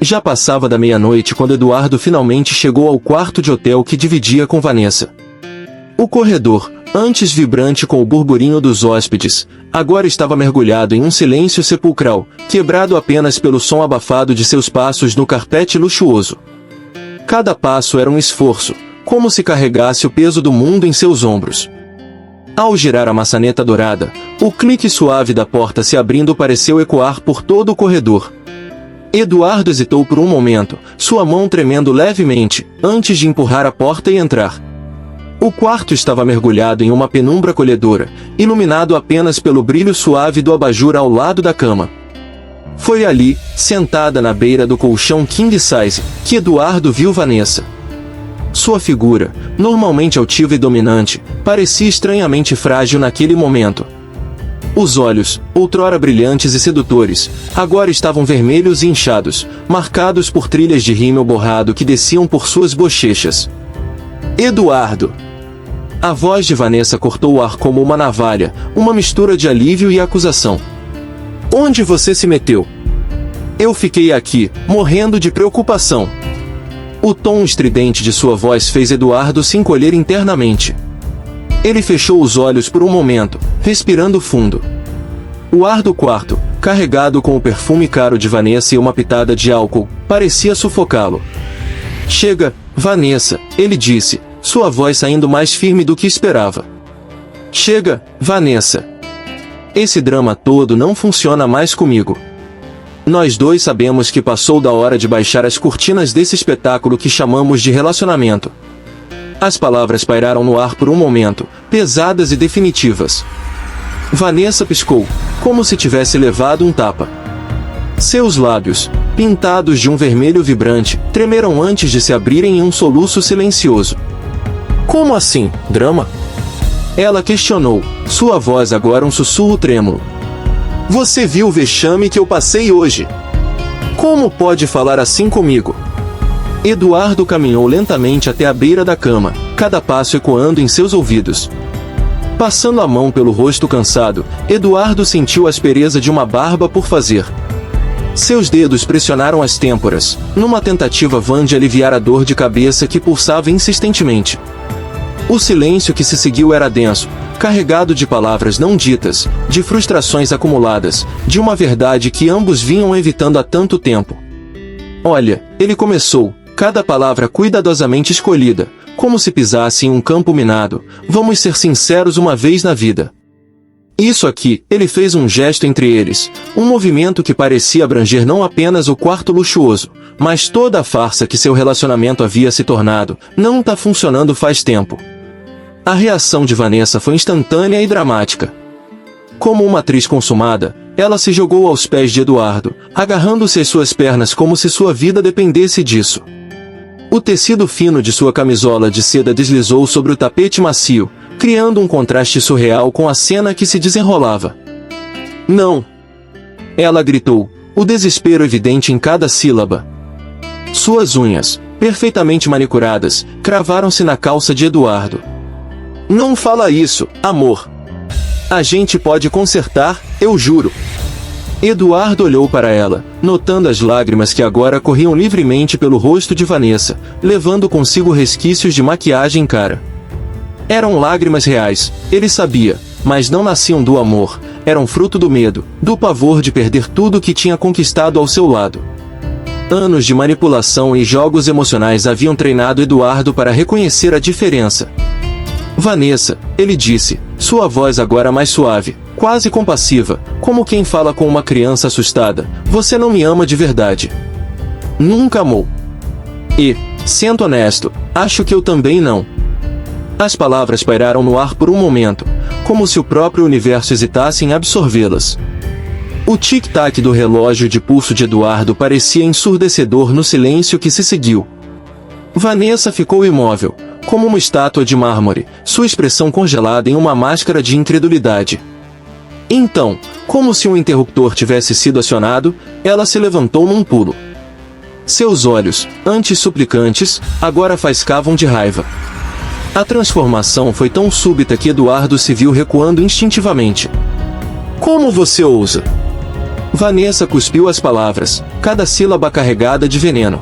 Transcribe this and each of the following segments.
Já passava da meia-noite quando Eduardo finalmente chegou ao quarto de hotel que dividia com Vanessa. O corredor, antes vibrante com o burburinho dos hóspedes, agora estava mergulhado em um silêncio sepulcral, quebrado apenas pelo som abafado de seus passos no carpete luxuoso. Cada passo era um esforço, como se carregasse o peso do mundo em seus ombros. Ao girar a maçaneta dourada, o clique suave da porta se abrindo pareceu ecoar por todo o corredor. Eduardo hesitou por um momento, sua mão tremendo levemente, antes de empurrar a porta e entrar. O quarto estava mergulhado em uma penumbra acolhedora, iluminado apenas pelo brilho suave do abajur ao lado da cama. Foi ali, sentada na beira do colchão king size, que Eduardo viu Vanessa. Sua figura, normalmente altiva e dominante, parecia estranhamente frágil naquele momento. Os olhos, outrora brilhantes e sedutores, agora estavam vermelhos e inchados, marcados por trilhas de rímel borrado que desciam por suas bochechas. Eduardo! A voz de Vanessa cortou o ar como uma navalha, uma mistura de alívio e acusação. Onde você se meteu? Eu fiquei aqui, morrendo de preocupação. O tom estridente de sua voz fez Eduardo se encolher internamente. Ele fechou os olhos por um momento, respirando fundo. O ar do quarto, carregado com o perfume caro de Vanessa e uma pitada de álcool, parecia sufocá-lo. Chega, Vanessa, ele disse, sua voz saindo mais firme do que esperava. Chega, Vanessa. Esse drama todo não funciona mais comigo. Nós dois sabemos que passou da hora de baixar as cortinas desse espetáculo que chamamos de relacionamento. As palavras pairaram no ar por um momento, pesadas e definitivas. Vanessa piscou, como se tivesse levado um tapa. Seus lábios, pintados de um vermelho vibrante, tremeram antes de se abrirem em um soluço silencioso. Como assim, drama? Ela questionou, sua voz agora um sussurro trêmulo. Você viu o vexame que eu passei hoje? Como pode falar assim comigo? Eduardo caminhou lentamente até a beira da cama, cada passo ecoando em seus ouvidos. Passando a mão pelo rosto cansado, Eduardo sentiu a aspereza de uma barba por fazer. Seus dedos pressionaram as têmporas, numa tentativa vã de aliviar a dor de cabeça que pulsava insistentemente. O silêncio que se seguiu era denso, carregado de palavras não ditas, de frustrações acumuladas, de uma verdade que ambos vinham evitando há tanto tempo. Olha, ele começou, cada palavra cuidadosamente escolhida, como se pisasse em um campo minado, vamos ser sinceros uma vez na vida. Isso aqui, ele fez um gesto entre eles, um movimento que parecia abranger não apenas o quarto luxuoso, mas toda a farsa que seu relacionamento havia se tornado, não tá funcionando faz tempo. A reação de Vanessa foi instantânea e dramática. Como uma atriz consumada, ela se jogou aos pés de Eduardo, agarrando-se às suas pernas como se sua vida dependesse disso. O tecido fino de sua camisola de seda deslizou sobre o tapete macio, criando um contraste surreal com a cena que se desenrolava. Não! Ela gritou, o desespero evidente em cada sílaba. Suas unhas, perfeitamente manicuradas, cravaram-se na calça de Eduardo. Não fala isso, amor. A gente pode consertar, eu juro. Eduardo olhou para ela, notando as lágrimas que agora corriam livremente pelo rosto de Vanessa, levando consigo resquícios de maquiagem cara. Eram lágrimas reais, ele sabia, mas não nasciam do amor, eram fruto do medo, do pavor de perder tudo que tinha conquistado ao seu lado. Anos de manipulação e jogos emocionais haviam treinado Eduardo para reconhecer a diferença. Vanessa, ele disse, sua voz agora mais suave, quase compassiva, como quem fala com uma criança assustada, você não me ama de verdade. Nunca amou. E, sendo honesto, acho que eu também não. As palavras pairaram no ar por um momento, como se o próprio universo hesitasse em absorvê-las. O tic-tac do relógio de pulso de Eduardo parecia ensurdecedor no silêncio que se seguiu. Vanessa ficou imóvel, como uma estátua de mármore, sua expressão congelada em uma máscara de incredulidade. Então, como se um interruptor tivesse sido acionado, ela se levantou num pulo. Seus olhos, antes suplicantes, agora faiscavam de raiva. A transformação foi tão súbita que Eduardo se viu recuando instintivamente. Como você ousa? Vanessa cuspiu as palavras, cada sílaba carregada de veneno.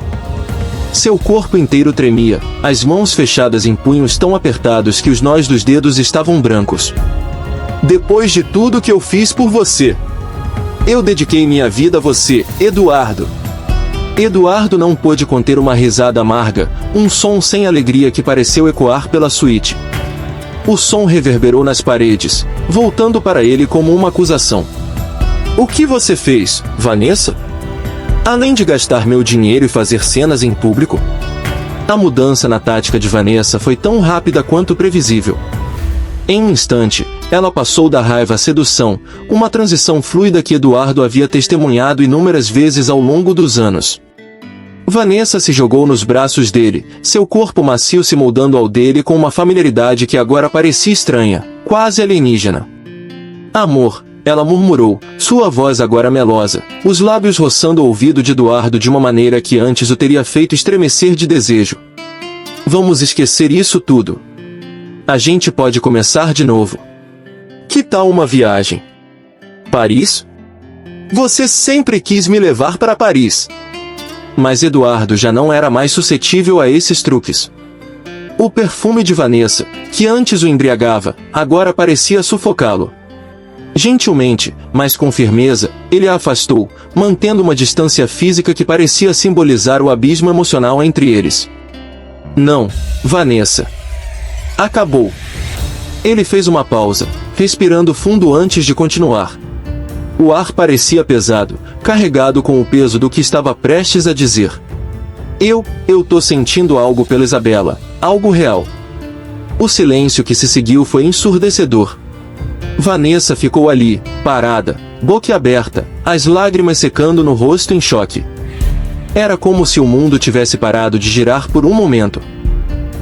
Seu corpo inteiro tremia, as mãos fechadas em punhos tão apertados que os nós dos dedos estavam brancos. Depois de tudo que eu fiz por você, eu dediquei minha vida a você, Eduardo. Eduardo não pôde conter uma risada amarga, um som sem alegria que pareceu ecoar pela suíte. O som reverberou nas paredes, voltando para ele como uma acusação. O que você fez, Vanessa? Além de gastar meu dinheiro e fazer cenas em público? A mudança na tática de Vanessa foi tão rápida quanto previsível. Em um instante, ela passou da raiva à sedução, uma transição fluida que Eduardo havia testemunhado inúmeras vezes ao longo dos anos. Vanessa se jogou nos braços dele, seu corpo macio se moldando ao dele com uma familiaridade que agora parecia estranha, quase alienígena. Amor, ela murmurou, sua voz agora melosa, os lábios roçando o ouvido de Eduardo de uma maneira que antes o teria feito estremecer de desejo. Vamos esquecer isso tudo. A gente pode começar de novo. Que tal uma viagem? Paris? Você sempre quis me levar para Paris. Mas Eduardo já não era mais suscetível a esses truques. O perfume de Vanessa, que antes o embriagava, agora parecia sufocá-lo. Gentilmente, mas com firmeza, ele a afastou, mantendo uma distância física que parecia simbolizar o abismo emocional entre eles. Não, Vanessa. Acabou. Ele fez uma pausa, respirando fundo antes de continuar. O ar parecia pesado, carregado com o peso do que estava prestes a dizer. Eu tô sentindo algo pela Isabela, algo real. O silêncio que se seguiu foi ensurdecedor. Vanessa ficou ali, parada, boquiaberta, as lágrimas secando no rosto em choque. Era como se o mundo tivesse parado de girar por um momento.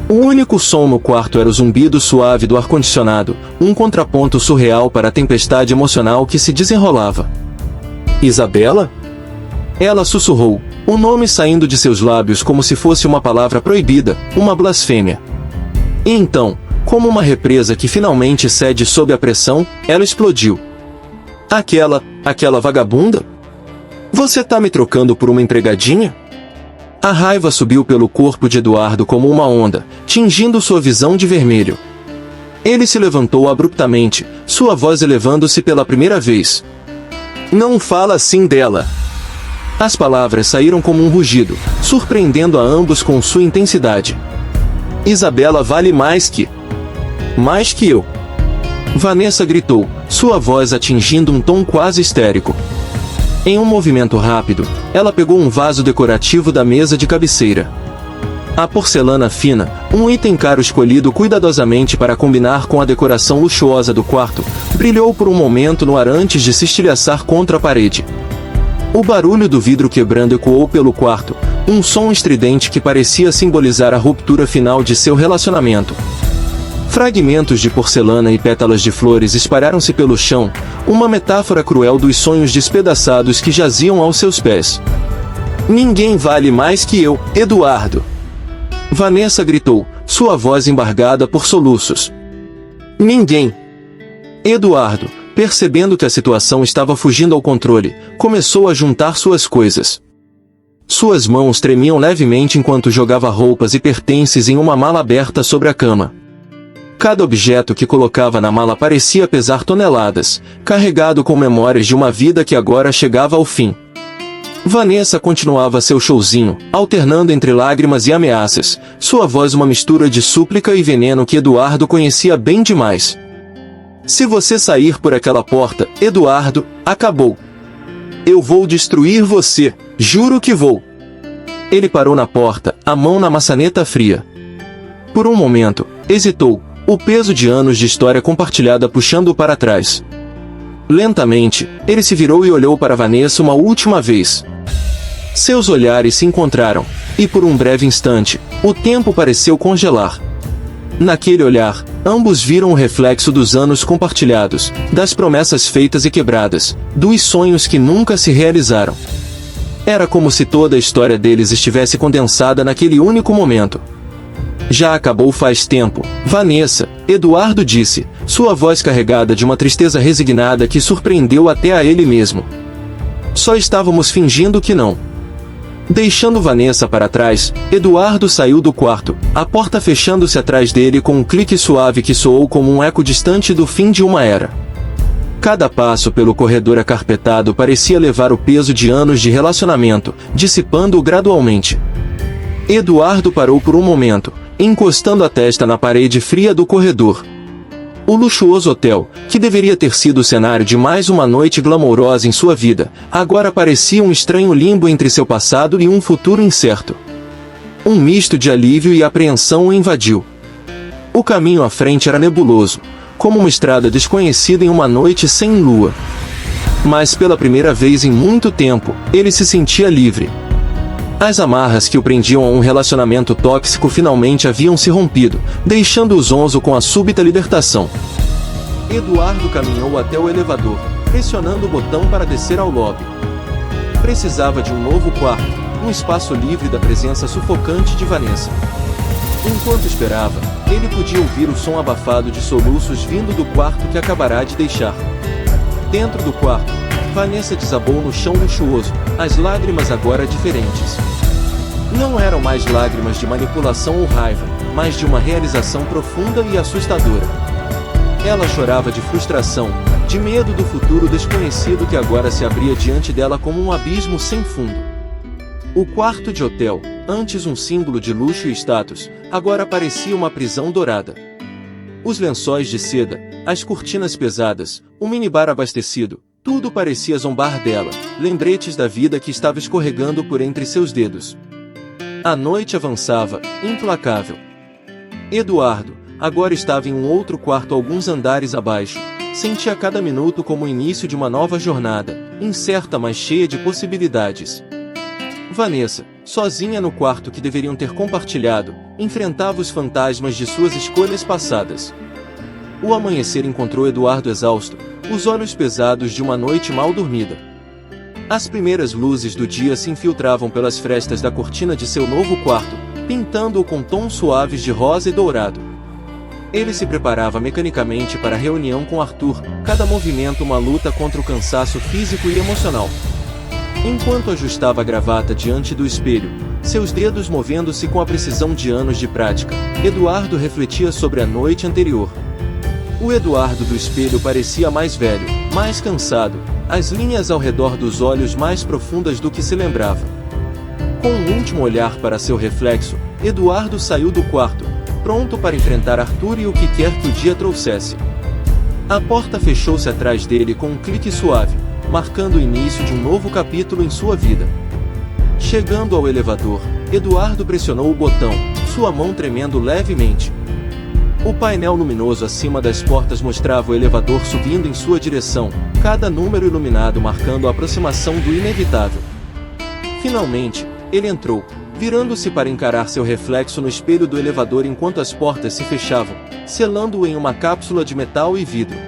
O único som no quarto era o zumbido suave do ar-condicionado, um contraponto surreal para a tempestade emocional que se desenrolava. Isabela? Ela sussurrou, o nome saindo de seus lábios como se fosse uma palavra proibida, uma blasfêmia. E então, como uma represa que finalmente cede sob a pressão, ela explodiu. Aquela vagabunda? Você tá me trocando por uma empregadinha? A raiva subiu pelo corpo de Eduardo como uma onda, tingindo sua visão de vermelho. Ele se levantou abruptamente, sua voz elevando-se pela primeira vez. Não fala assim dela. As palavras saíram como um rugido, surpreendendo a ambos com sua intensidade. Isabela vale mais que eu. Vanessa gritou, sua voz atingindo um tom quase histérico. Em um movimento rápido, ela pegou um vaso decorativo da mesa de cabeceira. A porcelana fina, um item caro escolhido cuidadosamente para combinar com a decoração luxuosa do quarto, brilhou por um momento no ar antes de se estilhaçar contra a parede. O barulho do vidro quebrando ecoou pelo quarto, um som estridente que parecia simbolizar a ruptura final de seu relacionamento. Fragmentos de porcelana e pétalas de flores espalharam-se pelo chão, uma metáfora cruel dos sonhos despedaçados que jaziam aos seus pés. Ninguém vale mais que eu, Eduardo. Vanessa gritou, sua voz embargada por soluços. Ninguém. Eduardo, percebendo que a situação estava fugindo ao controle, começou a juntar suas coisas. Suas mãos tremiam levemente enquanto jogava roupas e pertences em uma mala aberta sobre a cama. Cada objeto que colocava na mala parecia pesar toneladas, carregado com memórias de uma vida que agora chegava ao fim. Vanessa continuava seu showzinho, alternando entre lágrimas e ameaças, sua voz uma mistura de súplica e veneno que Eduardo conhecia bem demais. Se você sair por aquela porta, Eduardo, acabou. Eu vou destruir você, juro que vou. Ele parou na porta, a mão na maçaneta fria. Por um momento, hesitou, o peso de anos de história compartilhada puxando-o para trás. Lentamente, ele se virou e olhou para Vanessa uma última vez. Seus olhares se encontraram, e por um breve instante, o tempo pareceu congelar. Naquele olhar, ambos viram o reflexo dos anos compartilhados, das promessas feitas e quebradas, dos sonhos que nunca se realizaram. Era como se toda a história deles estivesse condensada naquele único momento. Já acabou faz tempo, Vanessa, Eduardo disse, sua voz carregada de uma tristeza resignada que surpreendeu até a ele mesmo. Só estávamos fingindo que não. Deixando Vanessa para trás, Eduardo saiu do quarto, a porta fechando-se atrás dele com um clique suave que soou como um eco distante do fim de uma era. Cada passo pelo corredor acarpetado parecia levar o peso de anos de relacionamento, dissipando-o gradualmente. Eduardo parou por um momento, encostando a testa na parede fria do corredor. O luxuoso hotel, que deveria ter sido o cenário de mais uma noite glamourosa em sua vida, agora parecia um estranho limbo entre seu passado e um futuro incerto. Um misto de alívio e apreensão o invadiu. O caminho à frente era nebuloso, como uma estrada desconhecida em uma noite sem lua. Mas pela primeira vez em muito tempo, ele se sentia livre. As amarras que o prendiam a um relacionamento tóxico finalmente haviam se rompido, deixando-o zonzo com a súbita libertação. Eduardo caminhou até o elevador, pressionando o botão para descer ao lobby. Precisava de um novo quarto, um espaço livre da presença sufocante de Vanessa. Enquanto esperava, ele podia ouvir o som abafado de soluços vindo do quarto que acabará de deixar. Dentro do quarto, Vanessa desabou no chão luxuoso, as lágrimas agora diferentes. Não eram mais lágrimas de manipulação ou raiva, mas de uma realização profunda e assustadora. Ela chorava de frustração, de medo do futuro desconhecido que agora se abria diante dela como um abismo sem fundo. O quarto de hotel, antes um símbolo de luxo e status, agora parecia uma prisão dourada. Os lençóis de seda, as cortinas pesadas, o minibar abastecido, tudo parecia zombar dela, lembretes da vida que estava escorregando por entre seus dedos. A noite avançava, implacável. Eduardo, agora estava em um outro quarto alguns andares abaixo, sentia cada minuto como o início de uma nova jornada, incerta mas cheia de possibilidades. Vanessa, sozinha no quarto que deveriam ter compartilhado, enfrentava os fantasmas de suas escolhas passadas. O amanhecer encontrou Eduardo exausto, os olhos pesados de uma noite mal dormida. As primeiras luzes do dia se infiltravam pelas frestas da cortina de seu novo quarto, pintando-o com tons suaves de rosa e dourado. Ele se preparava mecanicamente para a reunião com Arthur, cada movimento uma luta contra o cansaço físico e emocional. Enquanto ajustava a gravata diante do espelho, seus dedos movendo-se com a precisão de anos de prática, Eduardo refletia sobre a noite anterior. O Eduardo do espelho parecia mais velho, mais cansado, as linhas ao redor dos olhos mais profundas do que se lembrava. Com um último olhar para seu reflexo, Eduardo saiu do quarto, pronto para enfrentar Arthur e o que quer que o dia trouxesse. A porta fechou-se atrás dele com um clique suave, marcando o início de um novo capítulo em sua vida. Chegando ao elevador, Eduardo pressionou o botão, sua mão tremendo levemente. O painel luminoso acima das portas mostrava o elevador subindo em sua direção, cada número iluminado marcando a aproximação do inevitável. Finalmente, ele entrou, virando-se para encarar seu reflexo no espelho do elevador enquanto as portas se fechavam, selando-o em uma cápsula de metal e vidro.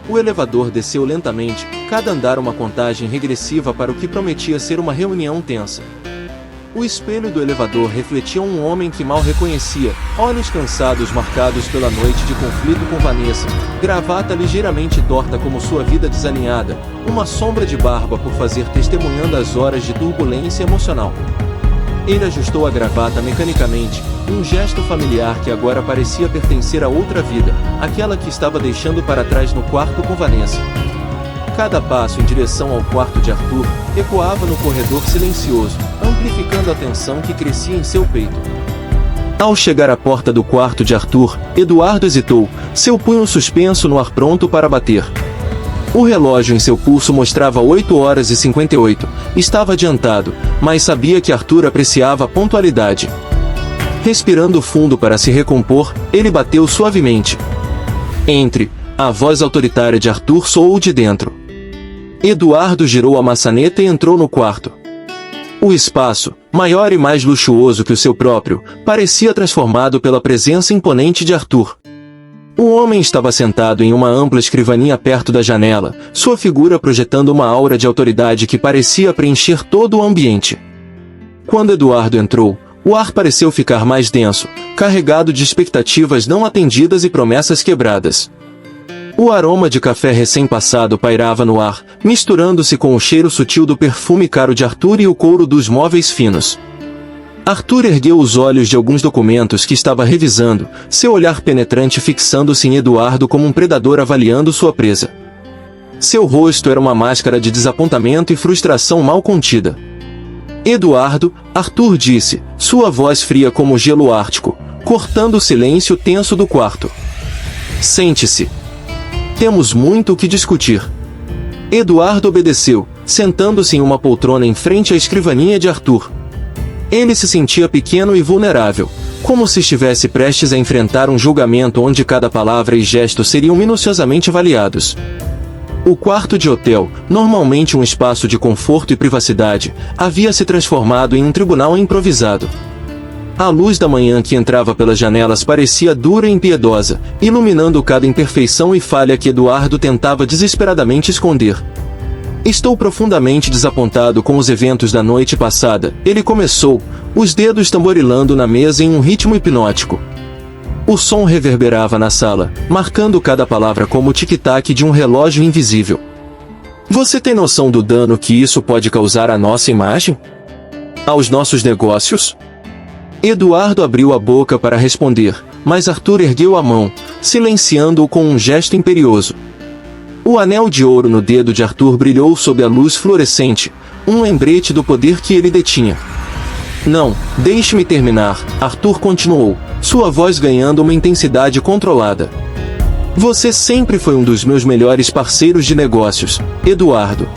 O elevador desceu lentamente, cada andar uma contagem regressiva para o que prometia ser uma reunião tensa. O espelho do elevador refletia um homem que mal reconhecia, olhos cansados marcados pela noite de conflito com Vanessa, gravata ligeiramente torta como sua vida desalinhada, uma sombra de barba por fazer testemunhando as horas de turbulência emocional. Ele ajustou a gravata mecanicamente, um gesto familiar que agora parecia pertencer a outra vida, aquela que estava deixando para trás no quarto com Vanessa. Cada passo em direção ao quarto de Arthur ecoava no corredor silencioso, amplificando a tensão que crescia em seu peito. Ao chegar à porta do quarto de Arthur, Eduardo hesitou, seu punho suspenso no ar pronto para bater. O relógio em seu pulso mostrava 8h58, estava adiantado, mas sabia que Arthur apreciava a pontualidade. Respirando fundo para se recompor, ele bateu suavemente. Entre. A voz autoritária de Arthur soou de dentro. Eduardo girou a maçaneta e entrou no quarto. O espaço, maior e mais luxuoso que o seu próprio, parecia transformado pela presença imponente de Arthur. O homem estava sentado em uma ampla escrivaninha perto da janela, sua figura projetando uma aura de autoridade que parecia preencher todo o ambiente. Quando Eduardo entrou, o ar pareceu ficar mais denso, carregado de expectativas não atendidas e promessas quebradas. O aroma de café recém-passado pairava no ar, misturando-se com o cheiro sutil do perfume caro de Arthur e o couro dos móveis finos. Arthur ergueu os olhos de alguns documentos que estava revisando, seu olhar penetrante fixando-se em Eduardo como um predador avaliando sua presa. Seu rosto era uma máscara de desapontamento e frustração mal contida. Eduardo, Arthur disse, sua voz fria como gelo ártico, cortando o silêncio tenso do quarto. Sente-se. Temos muito o que discutir. Eduardo obedeceu, sentando-se em uma poltrona em frente à escrivaninha de Arthur. Ele se sentia pequeno e vulnerável, como se estivesse prestes a enfrentar um julgamento onde cada palavra e gesto seriam minuciosamente avaliados. O quarto de hotel, normalmente um espaço de conforto e privacidade, havia se transformado em um tribunal improvisado. A luz da manhã que entrava pelas janelas parecia dura e impiedosa, iluminando cada imperfeição e falha que Eduardo tentava desesperadamente esconder. Estou profundamente desapontado com os eventos da noite passada, ele começou, os dedos tamborilando na mesa em um ritmo hipnótico. O som reverberava na sala, marcando cada palavra como o tic-tac de um relógio invisível. Você tem noção do dano que isso pode causar à nossa imagem? Aos nossos negócios? Eduardo abriu a boca para responder, mas Arthur ergueu a mão, silenciando-o com um gesto imperioso. O anel de ouro no dedo de Arthur brilhou sob a luz fluorescente, um lembrete do poder que ele detinha. Não, deixe-me terminar, Arthur continuou, sua voz ganhando uma intensidade controlada. Você sempre foi um dos meus melhores parceiros de negócios, Eduardo.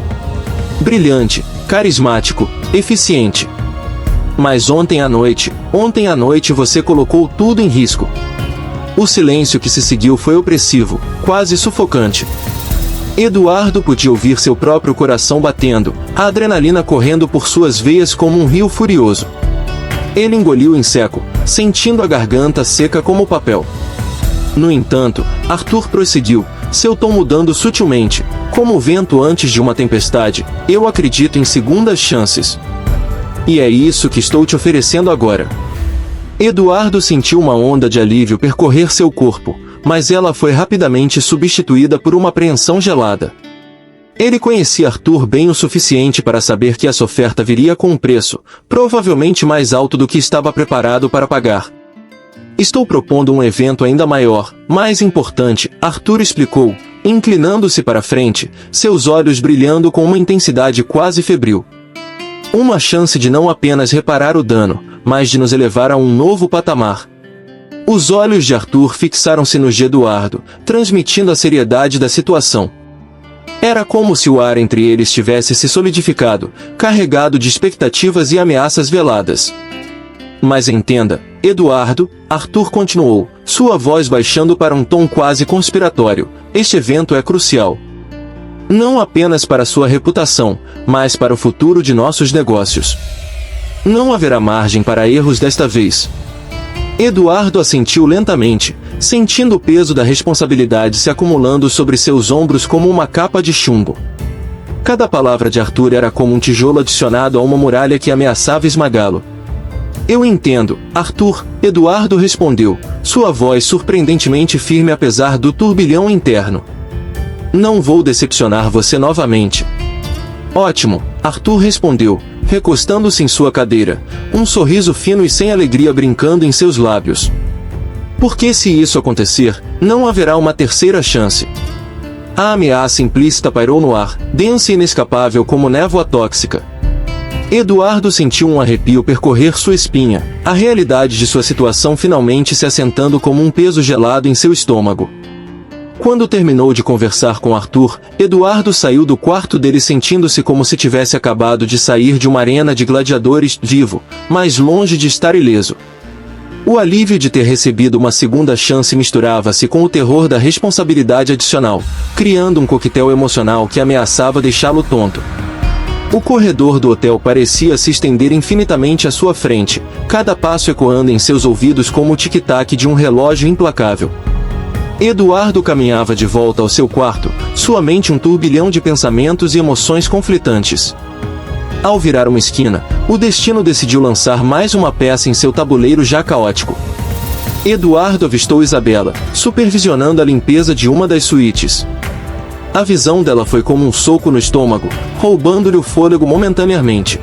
Brilhante, carismático, eficiente. Mas ontem à noite você colocou tudo em risco. O silêncio que se seguiu foi opressivo, quase sufocante. Eduardo podia ouvir seu próprio coração batendo, a adrenalina correndo por suas veias como um rio furioso. Ele engoliu em seco, sentindo a garganta seca como papel. No entanto, Arthur prosseguiu, seu tom mudando sutilmente, como o vento antes de uma tempestade. Eu acredito em segundas chances. E é isso que estou te oferecendo agora. Eduardo sentiu uma onda de alívio percorrer seu corpo, mas ela foi rapidamente substituída por uma apreensão gelada. Ele conhecia Arthur bem o suficiente para saber que essa oferta viria com um preço, provavelmente mais alto do que estava preparado para pagar. Estou propondo um evento ainda maior, mais importante, Arthur explicou, inclinando-se para frente, seus olhos brilhando com uma intensidade quase febril. Uma chance de não apenas reparar o dano, mas de nos elevar a um novo patamar. Os olhos de Arthur fixaram-se nos de Eduardo, transmitindo a seriedade da situação. Era como se o ar entre eles tivesse se solidificado, carregado de expectativas e ameaças veladas. Mas entenda, Eduardo, Arthur continuou, sua voz baixando para um tom quase conspiratório, este evento é crucial. Não apenas para sua reputação, mas para o futuro de nossos negócios. Não haverá margem para erros desta vez. Eduardo assentiu lentamente, sentindo o peso da responsabilidade se acumulando sobre seus ombros como uma capa de chumbo. Cada palavra de Arthur era como um tijolo adicionado a uma muralha que ameaçava esmagá-lo. Eu entendo, Arthur, Eduardo respondeu, sua voz surpreendentemente firme apesar do turbilhão interno. Não vou decepcionar você novamente. Ótimo, Arthur respondeu, recostando-se em sua cadeira, um sorriso fino e sem alegria brincando em seus lábios. Porque se isso acontecer, não haverá uma terceira chance. A ameaça implícita pairou no ar, densa e inescapável como névoa tóxica. Eduardo sentiu um arrepio percorrer sua espinha, a realidade de sua situação finalmente se assentando como um peso gelado em seu estômago. Quando terminou de conversar com Arthur, Eduardo saiu do quarto dele sentindo-se como se tivesse acabado de sair de uma arena de gladiadores, vivo, mas longe de estar ileso. O alívio de ter recebido uma segunda chance misturava-se com o terror da responsabilidade adicional, criando um coquetel emocional que ameaçava deixá-lo tonto. O corredor do hotel parecia se estender infinitamente à sua frente, cada passo ecoando em seus ouvidos como o tic-tac de um relógio implacável. Eduardo caminhava de volta ao seu quarto, sua mente um turbilhão de pensamentos e emoções conflitantes. Ao virar uma esquina, o destino decidiu lançar mais uma peça em seu tabuleiro já caótico. Eduardo avistou Isabela, supervisionando a limpeza de uma das suítes. A visão dela foi como um soco no estômago, roubando-lhe o fôlego momentaneamente.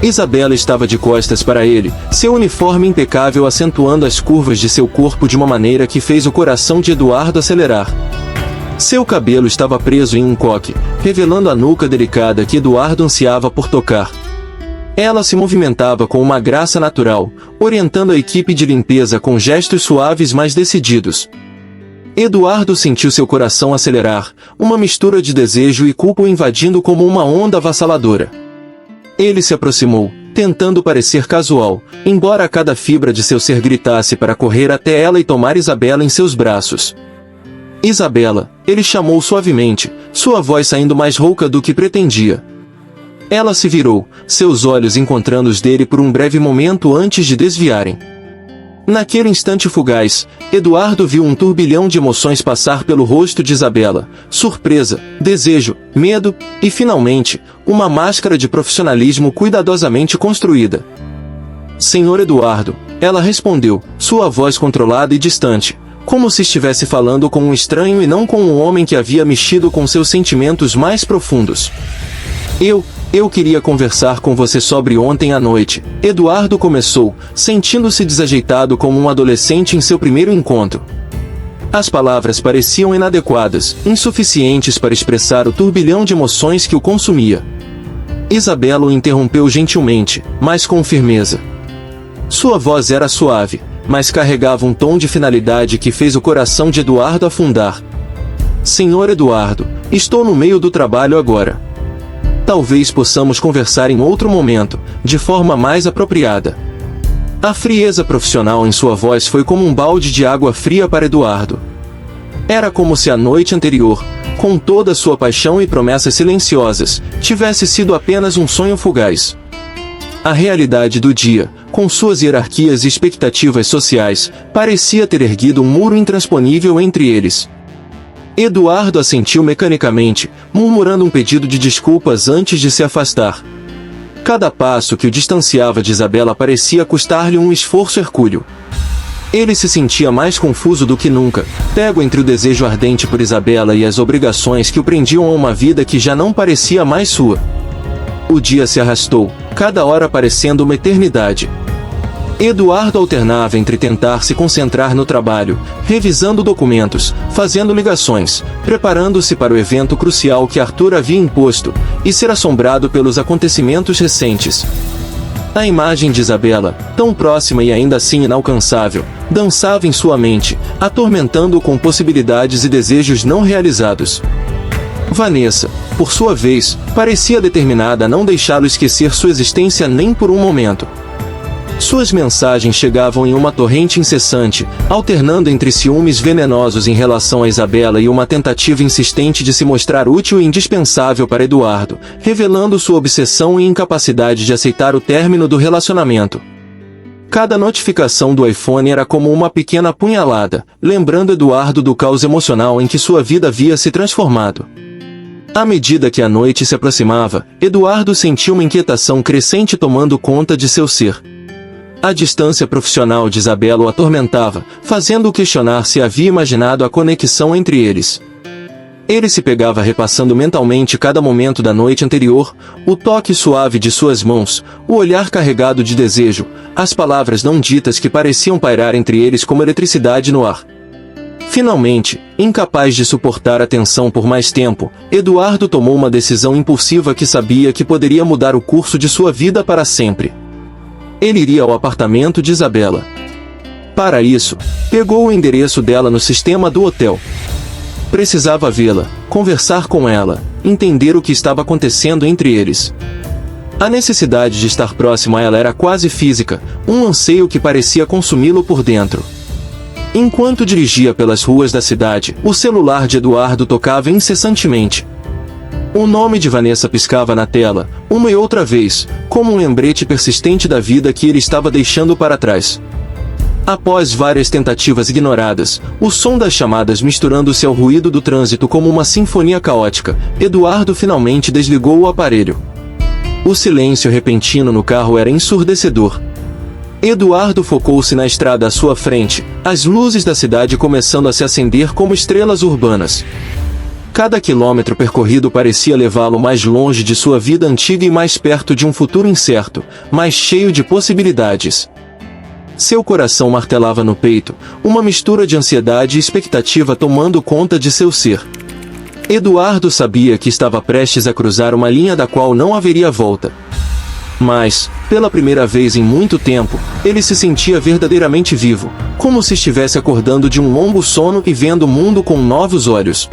Isabela estava de costas para ele, seu uniforme impecável acentuando as curvas de seu corpo de uma maneira que fez o coração de Eduardo acelerar. Seu cabelo estava preso em um coque, revelando a nuca delicada que Eduardo ansiava por tocar. Ela se movimentava com uma graça natural, orientando a equipe de limpeza com gestos suaves mas decididos. Eduardo sentiu seu coração acelerar, uma mistura de desejo e culpa o invadindo como uma onda avassaladora. Ele se aproximou, tentando parecer casual, embora cada fibra de seu ser gritasse para correr até ela e tomar Isabela em seus braços. Isabela, ele chamou suavemente, sua voz saindo mais rouca do que pretendia. Ela se virou, seus olhos encontrando os dele por um breve momento antes de desviarem. Naquele instante fugaz, Eduardo viu um turbilhão de emoções passar pelo rosto de Isabela: surpresa, desejo, medo, e finalmente, uma máscara de profissionalismo cuidadosamente construída. Senhor Eduardo, ela respondeu, sua voz controlada e distante, como se estivesse falando com um estranho e não com um homem que havia mexido com seus sentimentos mais profundos. Eu queria conversar com você sobre ontem à noite, Eduardo começou, sentindo-se desajeitado como um adolescente em seu primeiro encontro. As palavras pareciam inadequadas, insuficientes para expressar o turbilhão de emoções que o consumia. Isabela o interrompeu gentilmente, mas com firmeza. Sua voz era suave, mas carregava um tom de finalidade que fez o coração de Eduardo afundar. Senhor Eduardo, estou no meio do trabalho agora. Talvez possamos conversar em outro momento, de forma mais apropriada. A frieza profissional em sua voz foi como um balde de água fria para Eduardo. Era como se a noite anterior, com toda sua paixão e promessas silenciosas, tivesse sido apenas um sonho fugaz. A realidade do dia, com suas hierarquias e expectativas sociais, parecia ter erguido um muro intransponível entre eles. Eduardo assentiu mecanicamente, murmurando um pedido de desculpas antes de se afastar. Cada passo que o distanciava de Isabela parecia custar-lhe um esforço hercúleo. Ele se sentia mais confuso do que nunca, pego entre o desejo ardente por Isabela e as obrigações que o prendiam a uma vida que já não parecia mais sua. O dia se arrastou, cada hora parecendo uma eternidade. Eduardo alternava entre tentar se concentrar no trabalho, revisando documentos, fazendo ligações, preparando-se para o evento crucial que Arthur havia imposto, e ser assombrado pelos acontecimentos recentes. A imagem de Isabela, tão próxima e ainda assim inalcançável, dançava em sua mente, atormentando-o com possibilidades e desejos não realizados. Vanessa, por sua vez, parecia determinada a não deixá-lo esquecer sua existência nem por um momento. Suas mensagens chegavam em uma torrente incessante, alternando entre ciúmes venenosos em relação a Isabela e uma tentativa insistente de se mostrar útil e indispensável para Eduardo, revelando sua obsessão e incapacidade de aceitar o término do relacionamento. Cada notificação do iPhone era como uma pequena punhalada, lembrando Eduardo do caos emocional em que sua vida havia se transformado. À medida que a noite se aproximava, Eduardo sentiu uma inquietação crescente tomando conta de seu ser. A distância profissional de Isabela o atormentava, fazendo-o questionar se havia imaginado a conexão entre eles. Ele se pegava repassando mentalmente cada momento da noite anterior, o toque suave de suas mãos, o olhar carregado de desejo, as palavras não ditas que pareciam pairar entre eles como eletricidade no ar. Finalmente, incapaz de suportar a tensão por mais tempo, Eduardo tomou uma decisão impulsiva que sabia que poderia mudar o curso de sua vida para sempre. Ele iria ao apartamento de Isabela. Para isso, pegou o endereço dela no sistema do hotel. Precisava vê-la, conversar com ela, entender o que estava acontecendo entre eles. A necessidade de estar próximo a ela era quase física, um anseio que parecia consumi-lo por dentro. Enquanto dirigia pelas ruas da cidade, o celular de Eduardo tocava incessantemente. O nome de Vanessa piscava na tela, uma e outra vez, como um lembrete persistente da vida que ele estava deixando para trás. Após várias tentativas ignoradas, o som das chamadas misturando-se ao ruído do trânsito como uma sinfonia caótica, Eduardo finalmente desligou o aparelho. O silêncio repentino no carro era ensurdecedor. Eduardo focou-se na estrada à sua frente, as luzes da cidade começando a se acender como estrelas urbanas. Cada quilômetro percorrido parecia levá-lo mais longe de sua vida antiga e mais perto de um futuro incerto, mais cheio de possibilidades. Seu coração martelava no peito, uma mistura de ansiedade e expectativa tomando conta de seu ser. Eduardo sabia que estava prestes a cruzar uma linha da qual não haveria volta. Mas, pela primeira vez em muito tempo, ele se sentia verdadeiramente vivo, como se estivesse acordando de um longo sono e vendo o mundo com novos olhos.